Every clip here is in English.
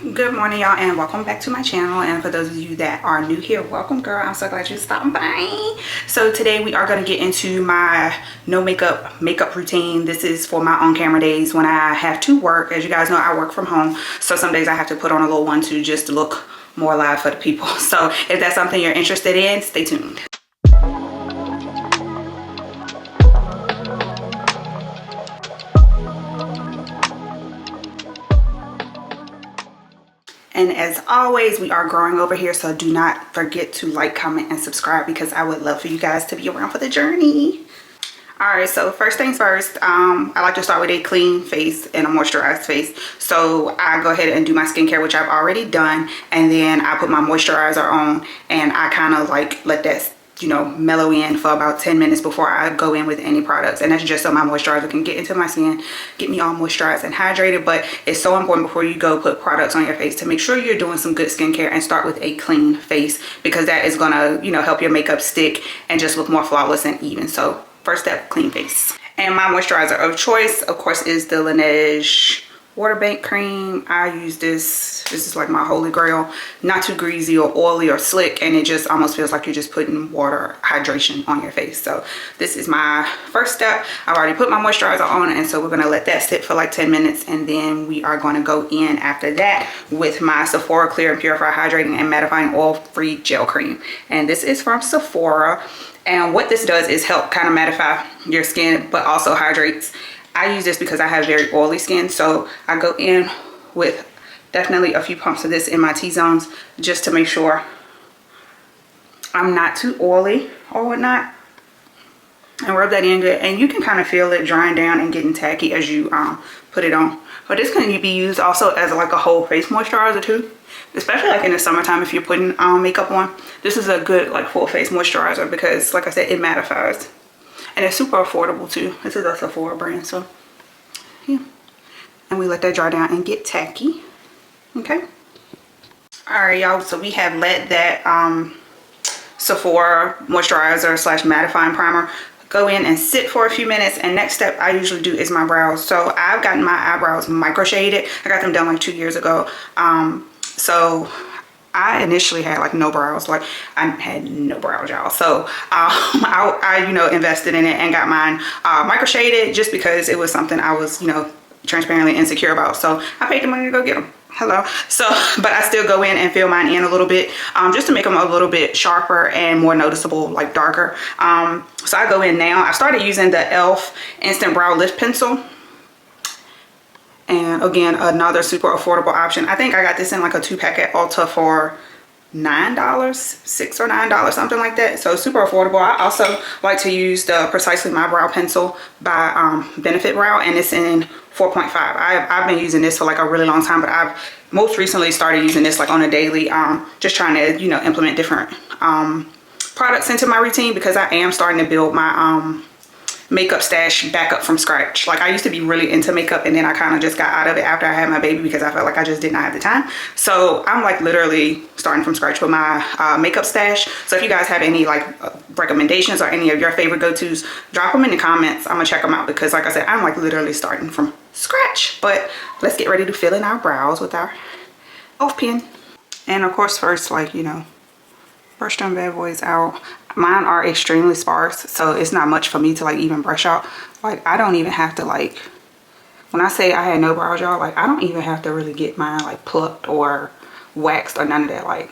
Good morning, y'all, and welcome back to my channel. And for those of you that are new here, welcome, girl. I'm so glad you stopped by. So today we are going to get into my no makeup routine. This is for my on camera days when I have to work. As you guys know, I work from home, so some days I have to put on a little one to just look more live for the people. So if that's something you're interested in, stay tuned. And as always, we are growing over here, so do not forget to like, comment, and subscribe because I would love for you guys to be around for the journey. Alright, so first things first, I like to start with a clean face and a moisturized face. So I go ahead and do my skincare, which I've already done, and then I put my moisturizer on and I kind of like let that mellow in for about 10 minutes before I go in with any products. And that's just so my moisturizer can get into my skin, get me all moisturized and hydrated. But it's so important before you go put products on your face to make sure you're doing some good skincare and start with a clean face, because that is gonna help your makeup stick and just look more flawless and even. So first step, clean face. And my moisturizer of choice, of course, is the Laneige Water Bank Cream. I use this is like my holy grail. Not too greasy or oily or slick, and it just almost feels like you're just putting water hydration on your face. So this is my first step. I've already put my moisturizer on, and so we're going to let that sit for like 10 minutes, and then we are going to go in after that with my Sephora Clear and Purify Hydrating and Mattifying Oil Free Gel Cream. And this is from Sephora, and what this does is help kind of mattify your skin but also hydrates. I use this because I have very oily skin, so I go in with definitely a few pumps of this in my T-zones just to make sure I'm not too oily or whatnot, and rub that in good. And you can kind of feel it drying down and getting tacky as you put it on. But this can be used also as like a whole face moisturizer too, especially like in the summertime if you're putting makeup on. This is a good like full face moisturizer because, like I said, it mattifies. And it's super affordable too. This is a Sephora brand, so yeah. And we let that dry down and get tacky. Okay. Alright, y'all. So we have let that Sephora moisturizer slash mattifying primer go in and sit for a few minutes. And next step I usually do is my brows. So I've gotten my eyebrows micro shaded. I got them done like 2 years ago. So I initially had like no brows, like I had no brows, y'all. So I invested in it and got mine micro shaded just because it was something I was transparently insecure about. So I paid the money to go get them. Hello. So but I still go in and fill mine in a little bit just to make them a little bit sharper and more noticeable, like darker. So I go in now. I started using the e.l.f. Instant Brow Lift Pencil. And again, another super affordable option. I think I got this in like a 2-pack at Ulta for $9, $6 or $9, something like that. So super affordable. I also like to use the Precisely My Brow Pencil by Benefit Brow, and it's in 4.5. I've been using this for like a really long time, but I've most recently started using this like on a daily, just trying to implement different products into my routine, because I am starting to build my makeup stash back up from scratch. Like I used to be really into makeup, and then I kind of just got out of it after I had my baby because I felt like I just did not have the time. So I'm like literally starting from scratch with my makeup stash. So if you guys have any like recommendations or any of your favorite go-tos, drop them in the comments. I'm gonna check them out because, like I said, I'm like literally starting from scratch. But let's get ready to fill in our brows with our e.l.f. pen. And of course, first, brush them bad boys out. Mine are extremely sparse, so it's not much for me to like even brush out. Like I don't even have to, like, when I say I had no brows, y'all, like I don't even have to really get mine like plucked or waxed or none of that. Like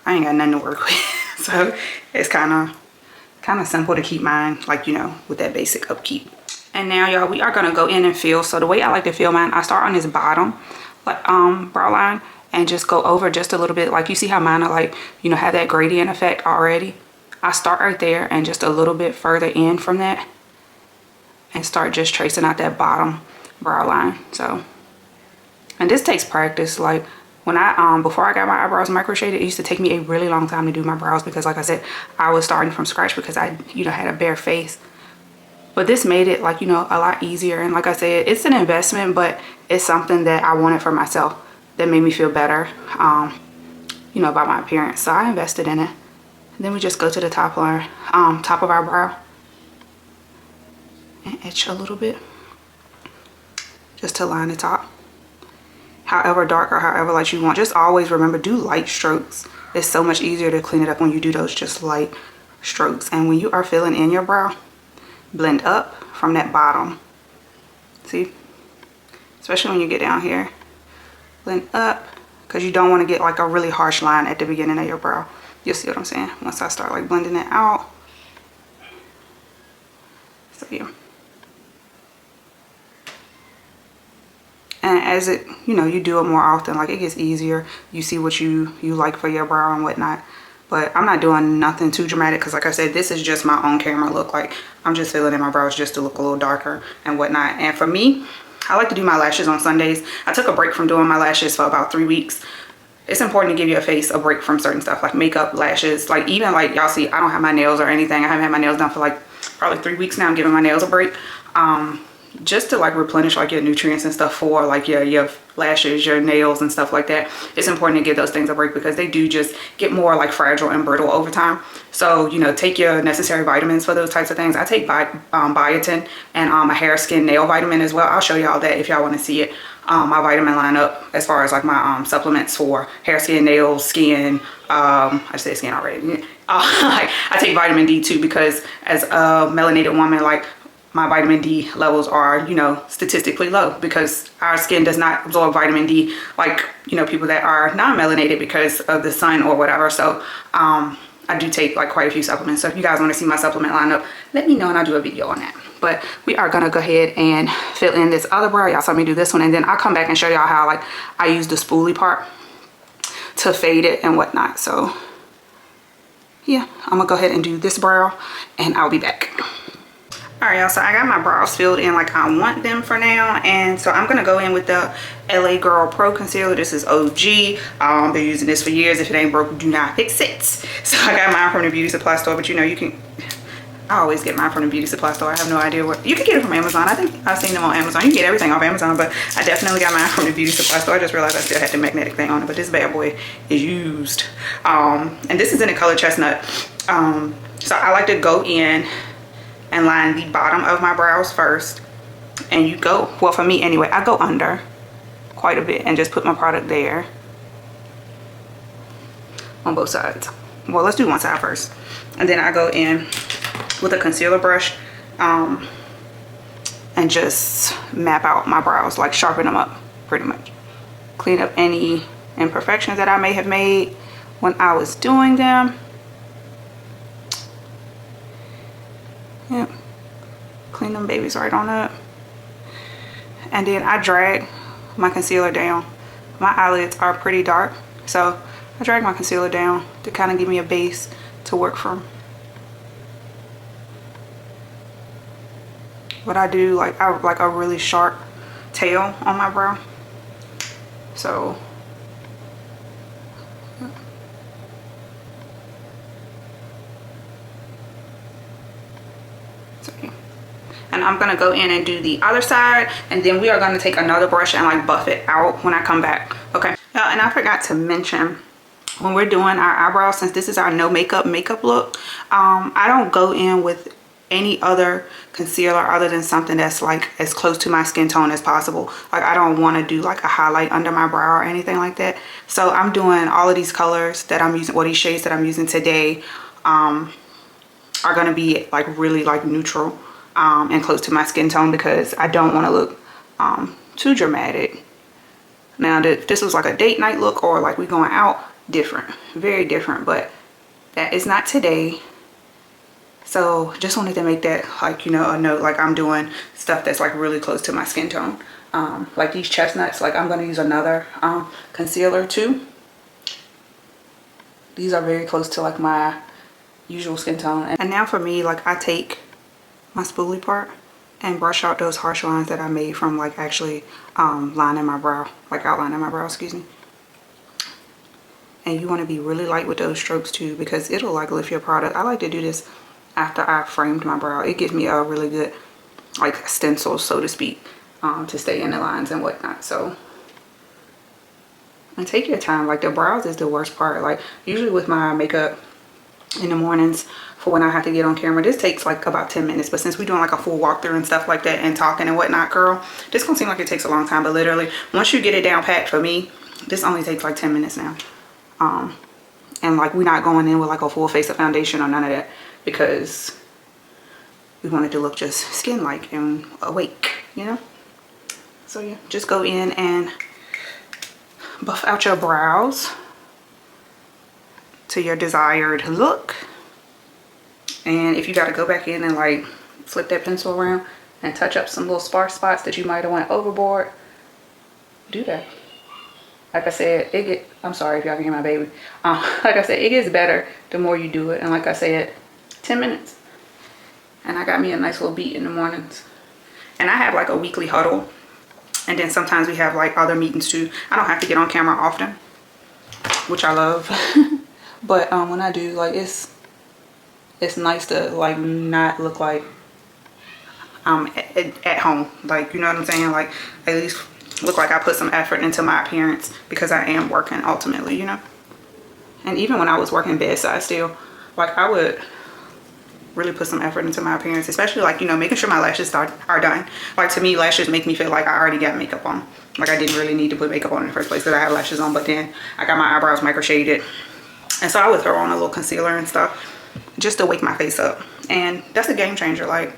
I ain't got nothing to work with. So it's kind of simple to keep mine, like, with that basic upkeep. And now, y'all, we are gonna go in and fill. So the way I like to fill mine, I start on this bottom brow line and just go over just a little bit. Like you see how mine are like, have that gradient effect already. I start right there and just a little bit further in from that and start just tracing out that bottom brow line. So, and this takes practice. Like when before I got my eyebrows micro shaded, it used to take me a really long time to do my brows because, like I said, I was starting from scratch because I had a bare face. But this made it like, a lot easier. And like I said, it's an investment, but it's something that I wanted for myself that made me feel better, about my appearance. So I invested in it. And then we just go to the top of our brow and etch a little bit just to line the top. however dark or however light you want. Just always remember, do light strokes. It's so much easier to clean it up when you do those just light strokes. And when you are filling in your brow, blend up from that bottom. See? Especially when you get down here. Blend up, because you don't want to get like a really harsh line at the beginning of your brow. You'll see what I'm saying once I start like blending it out. So yeah. And as it, you know, you do it more often, like it gets easier. You see what you like for your brow and whatnot. But I'm not doing nothing too dramatic because like I said, this is just my own camera look. Like I'm just filling in my brows just to look a little darker and whatnot. And for me, I like to do my lashes on Sundays. I took a break from doing my lashes for about 3 weeks. It's important to give your face a break from certain stuff like makeup, lashes, like even like y'all see, I don't have my nails or anything. I haven't had my nails done for like probably 3 weeks now. I'm giving my nails a break. Just to like replenish like your nutrients and stuff for like your lashes, your nails and stuff like that. It's important to give those things a break because they do just get more like fragile and brittle over time. So, you know, take your necessary vitamins for those types of things. I take biotin and a hair, skin, nail vitamin as well. I'll show y'all that if y'all want to see it. My vitamin lineup as far as like my supplements for hair, skin, nails, skin. I said skin already. I take vitamin D too because as a melanated woman, like my vitamin D levels are, you know, statistically low because our skin does not absorb vitamin D like, you know, people that are non-melanated because of the sun or whatever. So I do take like quite a few supplements. So if you guys want to see my supplement lineup, let me know and I'll do a video on that. But we are gonna go ahead and fill in this other brow. Y'all saw me do this one, and then I'll come back and show y'all how like I use the spoolie part to fade it and whatnot. So yeah, I'm gonna go ahead and do this brow and I'll be back. All right, y'all, so I got my brows filled in like I want them for now. And so I'm gonna go in with the LA Girl Pro Concealer. This is OG. Been using this for years. If it ain't broke, do not fix it. So I got mine from the beauty supply store, but you know, you can, I always get mine from the beauty supply store. I have no idea what, you can get it from Amazon. I think I've seen them on Amazon. You can get everything off Amazon, but I definitely got mine from the beauty supply store. I just realized I still had the magnetic thing on it, but this bad boy is used. And this is in the color chestnut. So I like to go in and line the bottom of my brows first. And you go, well for me anyway, I go under quite a bit and just put my product there on both sides. Well, let's do one side first. And then I go in with a concealer brush and just map out my brows, like sharpen them up pretty much. Clean up any imperfections that I may have made when I was doing them. Yep. Clean them babies right on up. And then I drag my concealer down. My eyelids are pretty dark, so I drag my concealer down to kind of give me a base to work from. But I do like a really sharp tail on my brow. So and I'm gonna go in and do the other side, and then we are gonna take another brush and like buff it out when I come back. Okay. And I forgot to mention, when we're doing our eyebrows, since this is our no makeup look, I don't go in with any other concealer other than something that's like as close to my skin tone as possible. Like I don't want to do like a highlight under my brow or anything like that. So I'm doing all of these colors that I'm using, or these shades that I'm using today are going to be like really like neutral and close to my skin tone, because I don't want to look too dramatic. Now if this was like a date night look or like we going out, different, very different, but that is not today. So just wanted to make that like, you know, a note, like I'm doing stuff that's like really close to my skin tone. Like these chestnuts, like I'm going to use another concealer too. These are very close to like my usual skin tone. And now for me, like I take my spoolie part and brush out those harsh lines that I made from like actually lining my brow, like outlining my brow, excuse me. And you want to be really light with those strokes too, because it'll like lift your product. I like to do this after I framed my brow. It gives me a really good like stencil, so to speak, to stay in the lines and whatnot. So, and take your time. Like the brows is the worst part. Like usually with my makeup, in the mornings for when I have to get on camera. This takes like about 10 minutes, but since we're doing like a full walkthrough and stuff like that and talking and whatnot, girl, this gonna seem like it takes a long time, but literally once you get it down packed, for me, this only takes like 10 minutes now. And like we're not going in with like a full face of foundation or none of that, because we want it to look just skin-like and awake, you know? So yeah, just go in and buff out your brows to your desired look. And if you got to go back in and like flip that pencil around and touch up some little sparse spots that you might have went overboard, do that. Like I said, I'm sorry if y'all can hear my baby. Like I said, it gets better the more you do it. And like I said, 10 minutes. And I got me a nice little beat in the mornings. And I have like a weekly huddle. And then sometimes we have like other meetings too. I don't have to get on camera often, which I love. But when I do, like it's nice to like not look like I'm at home. Like, you know what I'm saying? Like at least look like I put some effort into my appearance, because I am working ultimately, you know? And even when I was working bedside still, like I would really put some effort into my appearance, especially like, you know, making sure my lashes are done. Like to me, lashes make me feel like I already got makeup on. Like I didn't really need to put makeup on in the first place because I have lashes on, but then I got my eyebrows micro shaded. And so I would throw on a little concealer and stuff just to wake my face up. And that's a game changer. Like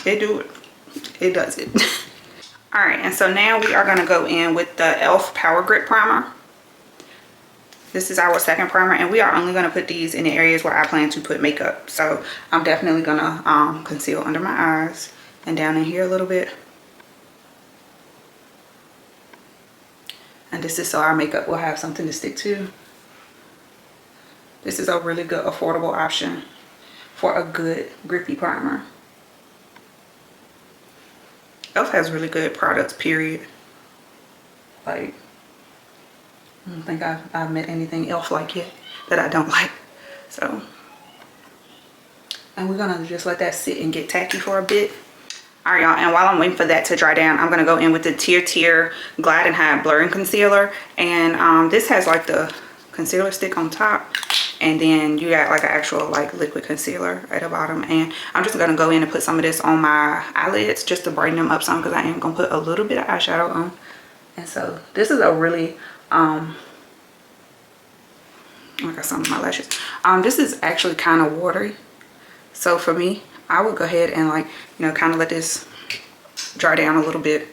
it does it. All right, and so now we are gonna go in with the e.l.f. Power Grip Primer. This is our second primer, and we are only gonna put these in the areas where I plan to put makeup. So I'm definitely gonna conceal under my eyes and down in here a little bit. And this is so our makeup will have something to stick to. This is a really good affordable option for a good grippy primer. e.l.f. has really good products, period. Like, I don't think I've met anything e.l.f. like yet that I don't like. So, and we're gonna just let that sit and get tacky for a bit. All right, y'all, and while I'm waiting for that to dry down, I'm gonna go in with the Tier Glide and Hide Blurring Concealer. And this has like the concealer stick on top, and then you got like an actual like liquid concealer at the bottom. And I'm just gonna go in and put some of this on my eyelids just to brighten them up some, because I am gonna put a little bit of eyeshadow on. And so this is a really I got some of my lashes. This is actually kind of watery, so for me, I would go ahead and like, you know, kind of let this dry down a little bit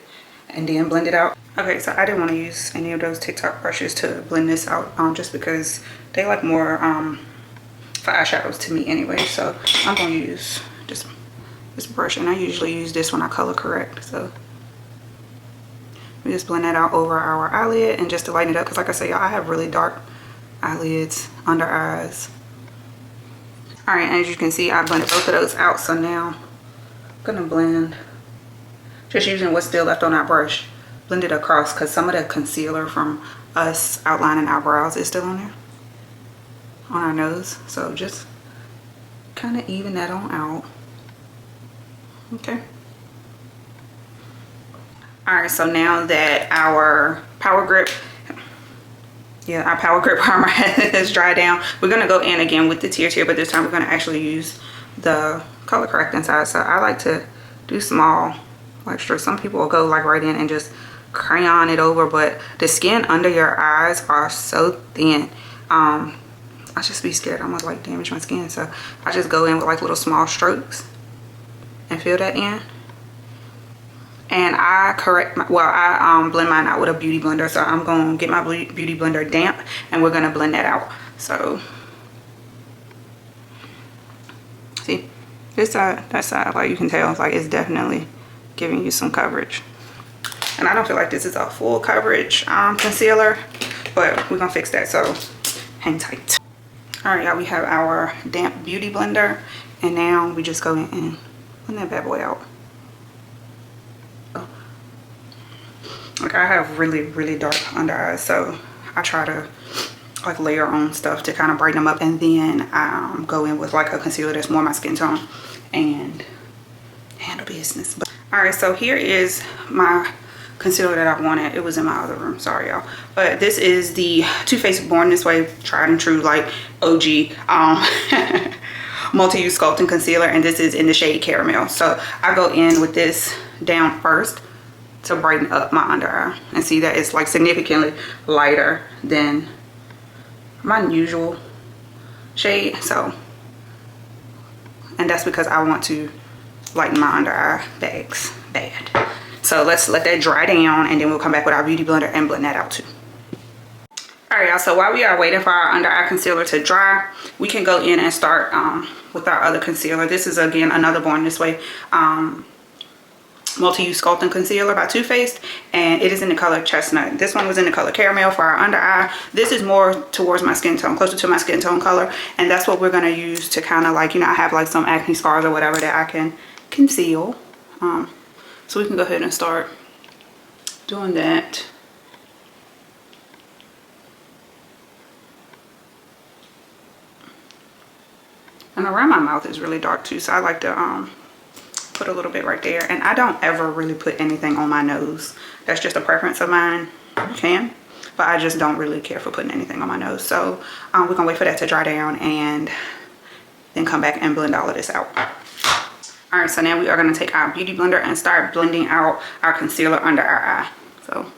and then blend it out. Okay, so I didn't want to use any of those TikTok brushes to blend this out, just because they like more for eyeshadows to me anyway. So I'm gonna use just this brush, and I usually use this when I color correct. So we just blend that out over our eyelid, and just to lighten it up, because like I say, y'all, I have really dark eyelids, under eyes. All right, as you can see, I blended both of those out. So now I'm gonna blend, just using what's still left on our brush, blend it across, because some of the concealer from us outlining our brows is still on there, on our nose. So just kind of even that on out. Okay. All right, so now that our Power Grip, our Power Grip primer has dried down, we're gonna go in again with the Tier, but this time we're gonna actually use the color correcting side. So I like to do small like strokes. Some people will go like right in and just crayon it over, but the skin under your eyes are so thin. I just be scared I'm gonna like damage my skin, so I just go in with like little small strokes and fill that in. And I blend mine out with a beauty blender. So I'm gonna get my beauty blender damp, and we're gonna blend that out. So see, this side, that side, like you can tell, like it's definitely giving you some coverage. And I don't feel like this is a full coverage concealer, but we're gonna fix that, so hang tight. All right, y'all, we have our damp beauty blender, and now we just go in and blend that bad boy out. Like I have really dark under eyes, so I try to like layer on stuff to kind of brighten them up, and then go in with like a concealer that's more my skin tone and handle business. All right, so here is my concealer that I wanted. It was in my other room, sorry y'all. But this is the Too Faced Born This Way, tried and true, like OG multi-use sculpting concealer, and this is in the shade Caramel. So I go in with this down first to brighten up my under eye, and see that it's like significantly lighter than my usual shade. So, and that's because I want to lighten my under eye bags bad. So let's let that dry down, and then we'll come back with our beauty blender and blend that out too. All right, y'all, so while we are waiting for our under eye concealer to dry, we can go in and start with our other concealer. This is again another Born This Way multi-use sculpting concealer by Too Faced, and it is in the color Chestnut. This one was in the color Caramel for our under eye. This is more towards my skin tone, closer to my skin tone color, and that's what we're going to use to kind of like, you know, I have like some acne scars or whatever that I can conceal. So we can go ahead and start doing that. And around my mouth is really dark too, so I like to put a little bit right there. And I don't ever really put anything on my nose. That's just a preference of mine. You can, but I just don't really care for putting anything on my nose. So we're gonna wait for that to dry down and then come back and blend all of this out. All right, so now we are gonna take our beauty blender and start blending out our concealer under our eye. So,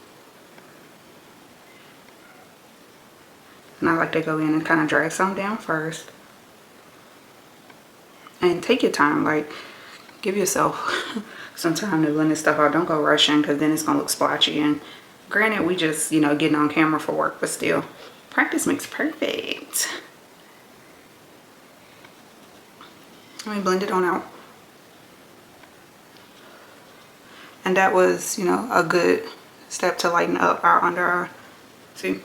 and I like to go in and kind of drag some down first. And take your time, like give yourself some time to blend this stuff out. Don't go rushing, because then it's gonna look splotchy. And granted, we just, you know, getting on camera for work, but still, practice makes perfect. Let me blend it on out. And that was, you know, a good step to lighten up our under eye. See?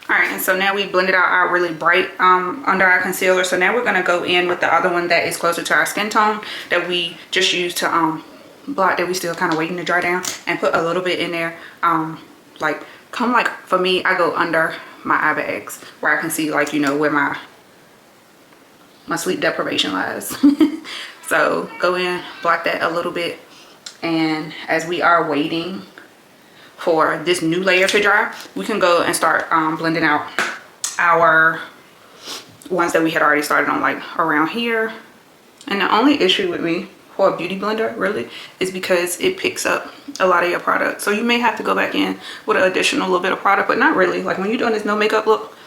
All right, and so now we blended out our really bright under eye concealer. So now we're gonna go in with the other one that is closer to our skin tone that we just used to blot, that we still kind of waiting to dry down, and put a little bit in there. Like for me, I go under my eye bags where I can see, like, you know, where my sleep deprivation lies. So go in, blot that a little bit, and as we are waiting for this new layer to dry, we can go and start blending out our ones that we had already started on, like around here. And the only issue with me for a beauty blender really is because it picks up a lot of your product. So you may have to go back in with an additional little bit of product, but not really. Like when you're doing this no makeup look,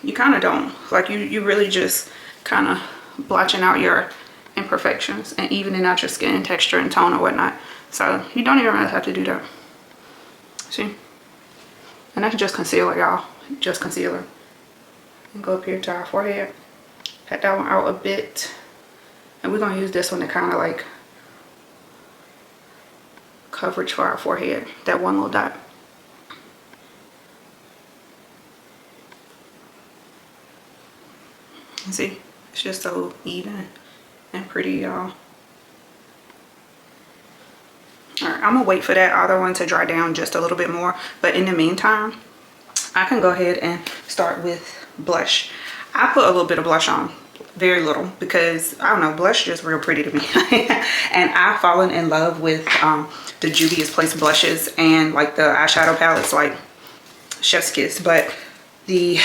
you kind of don't. Like you really just kind of blotching out your imperfections and evening out your skin texture and tone or whatnot. So you don't even really have to do that. See? And that's just concealer, y'all. Just concealer. And go up here to our forehead. Pat that one out a bit. And we're going to use this one to kind of like coverage for our forehead. That one little dot. You see? It's just so even and pretty, y'all. Alright, I'm gonna wait for that other one to dry down just a little bit more, but in the meantime I can go ahead and start with blush. I put a little bit of blush on, very little, because I don't know, blush is just real pretty to me. And I've fallen in love with the Juvia's Place blushes and like the eyeshadow palettes, like Chef's Kiss. But let me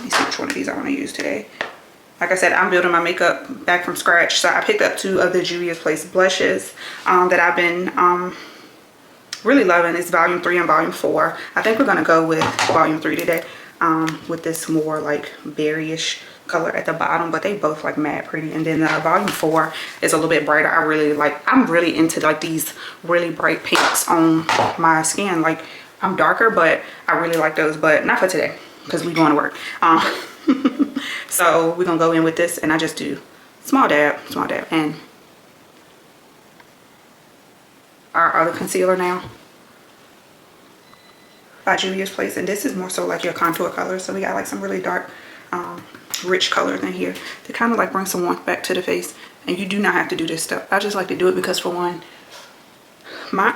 see which one of these I want to use today. Like I said, I'm building my makeup back from scratch, so I picked up 2 of the Juvia's Place blushes that I've been really loving. It's volume 3 and volume 4. I think we're gonna go with volume 3 today, with this more like berryish color at the bottom, but they both like mad pretty. And then the volume 4 is a little bit brighter. I'm really into like these really bright pinks on my skin. Like I'm darker, but I really like those, but not for today because we're going to work. So we're gonna go in with this, and I just do small dab, and our other concealer now by Juvia's Place. And this is more so like your contour color, so we got like some really dark rich colors in here to kind of like bring some warmth back to the face. And you do not have to do this stuff. I just like to do it because, for one, my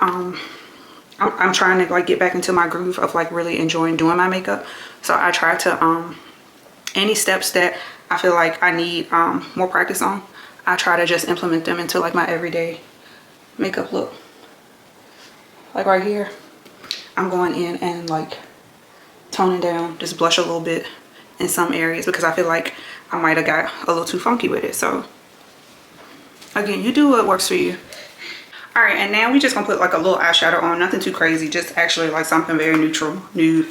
I'm trying to like get back into my groove of like really enjoying doing my makeup. So I try to any steps that I feel like I need more practice on, I try to just implement them into like my everyday makeup look. like right here, I'm going in and like toning down, just blush a little bit in some areas because I feel like I might have got a little too funky with it. So again, you do what works for you. All right, and now we just gonna put like a little eyeshadow on, nothing too crazy, just actually like something very neutral, nude.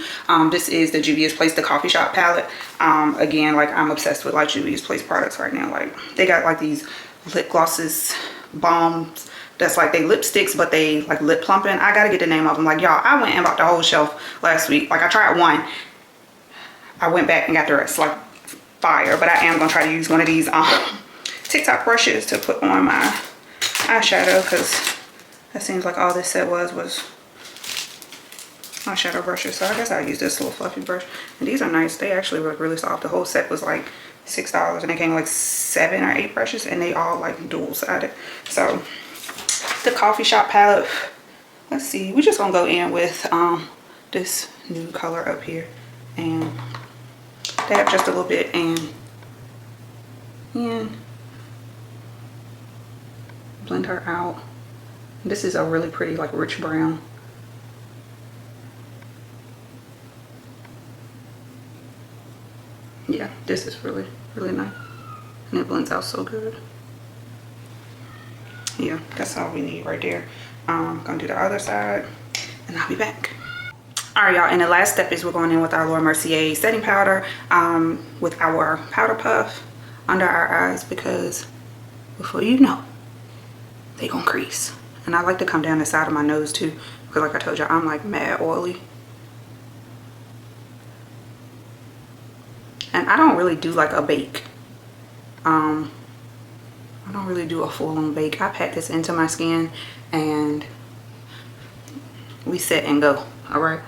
This is the Juvia's Place, the Coffee Shop palette. Again, like I'm obsessed with like Juvia's Place products right now. Like they got like these lip glosses, balms, that's like they lipsticks, but they like lip plumping. I gotta get the name of them. Like y'all, I went and bought the whole shelf last week. Like I tried one, I went back and got the rest, like fire. But I am gonna try to use one of these TikTok brushes to put on my eyeshadow, because that seems like all this set was eyeshadow brushes. So I guess I'll use this little fluffy brush. And these are nice. They actually were really soft. The whole set was like $6 and it came like 7 or 8 brushes and they all like dual sided. So the Coffee Shop palette, let's see, we're just gonna go in with this new color up here and dab just a little bit and blend her out. This is a really pretty like rich brown. Yeah, this is really nice and it blends out so good. Yeah, that's all we need right there. I'm gonna do the other side and I'll be back. All right, y'all, and the last step is we're going in with our Laura Mercier setting powder with our powder puff under our eyes, because before you know, they gonna crease. And I like to come down the side of my nose too, because like I told you, I'm like mad oily. And I don't really do like a bake. I don't really do a full-on bake. I pat this into my skin and we set and go, all right?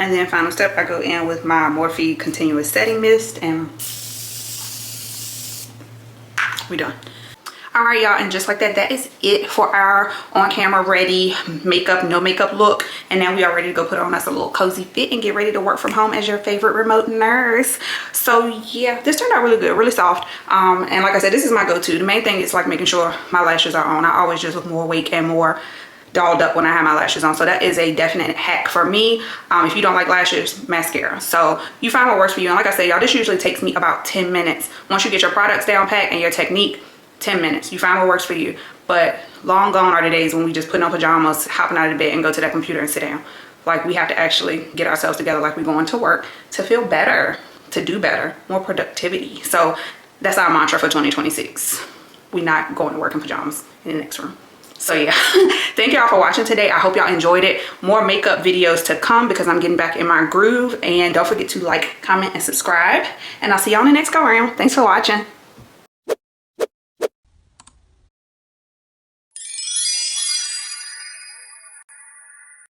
And then final step, I go in with my Morphe Continuous Setting Mist and we done. All right, y'all, and just like that, that is it for our on-camera ready makeup, no makeup look. And now we are ready to go put on us a little cozy fit and get ready to work from home as your favorite remote nurse. So yeah, this turned out really good, really soft. And like I said, this is my go-to. The main thing is like making sure my lashes are on. I always just look more awake and more dolled up when I have my lashes on. So that is a definite hack for me. If you don't like lashes, mascara. So you find what works for you. And like I said, y'all, this usually takes me about 10 minutes. Once you get your products down pat and your technique, 10 minutes. You find what works for you. But long gone are the days when we just put on pajamas, hopping out of bed and go to that computer and sit down. Like we have to actually get ourselves together like we're going to work to feel better, to do better, more productivity. So that's our mantra for 2026. We're not going to work in pajamas in the next room. So yeah, thank y'all for watching today. I hope y'all enjoyed it. More makeup videos to come because I'm getting back in my groove. And don't forget to like, comment, and subscribe. And I'll see y'all in the next go around. Thanks for watching.